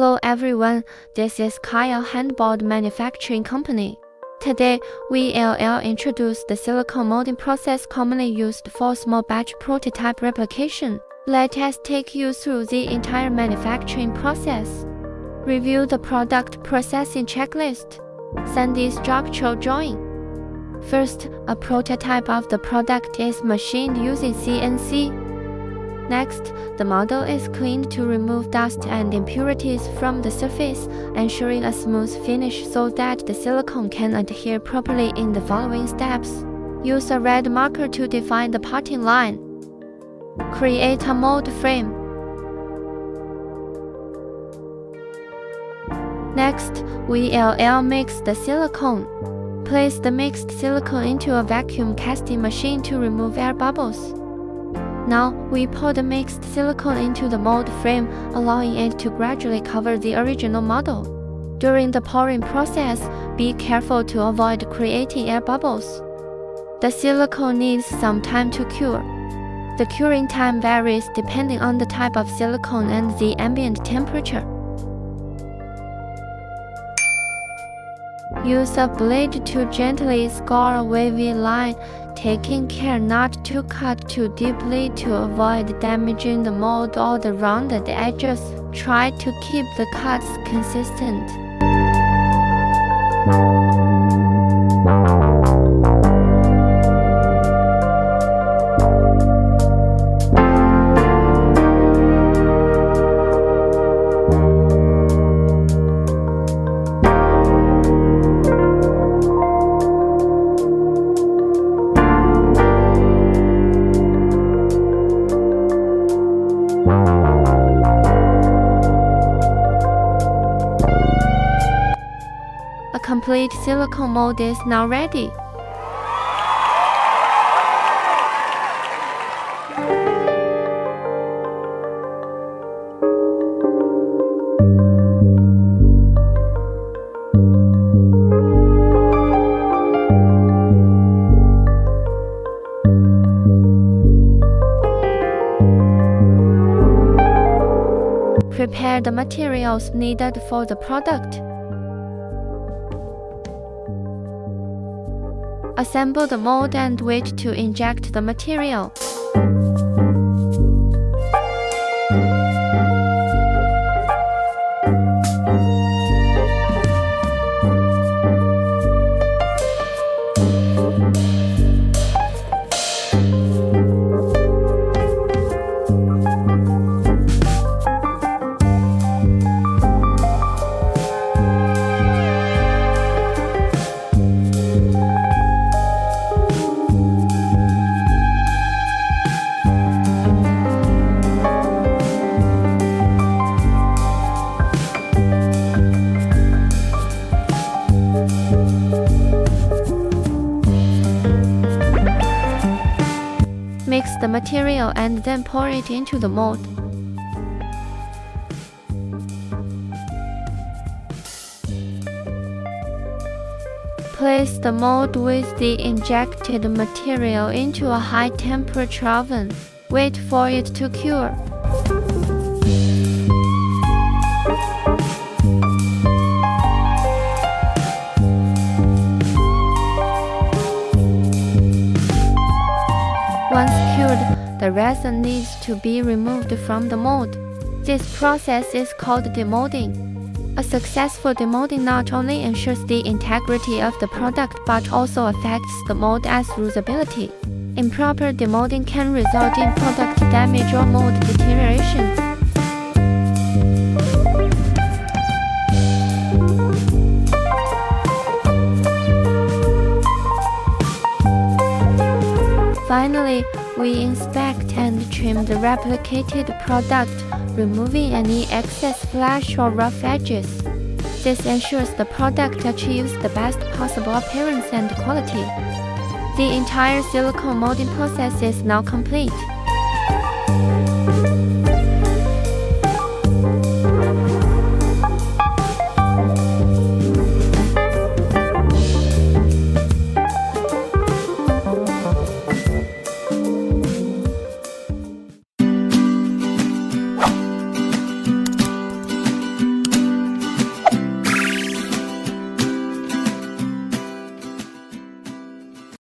Hello everyone, this is Kaiao Handboard Manufacturing Company. Today, we will introduce the silicone molding process commonly used for small batch prototype replication. Let us take you through the entire manufacturing process. Review the product processing checklist. Send the structural drawing. First, a prototype of the product is machined using CNC. Next, the model is cleaned to remove dust and impurities from the surface, ensuring a smooth finish so that the silicone can adhere properly in the following steps. Use a red marker to define the parting line. Create a mold frame. Next, we will mix the silicone. Place the mixed silicone into a vacuum casting machine to remove air bubbles. Now, we pour the mixed silicone into the mold frame, allowing it to gradually cover the original model. During the pouring process, be careful to avoid creating air bubbles. The silicone needs some time to cure. The curing time varies depending on the type of silicone and the ambient temperature. Use a blade to gently score a wavy line, taking care not to cut too deeply to avoid damaging the mold or the rounded edges. Try to keep the cuts consistent. A complete silicone mold is now ready. Prepare the materials needed for the product. Assemble the mold and wait to inject the material. Mix the material and then pour it into the mold. Place the mold with the injected material into a high-temperature oven. Wait for it to cure. Once cured, the resin needs to be removed from the mold. This process is called demolding. A successful demolding not only ensures the integrity of the product but also affects the mold as usability. Improper demolding can result in product damage or mold deterioration. Finally, we inspect and trim the replicated product, removing any excess flash or rough edges. This ensures the product achieves the best possible appearance and quality. The entire silicone molding process is now complete.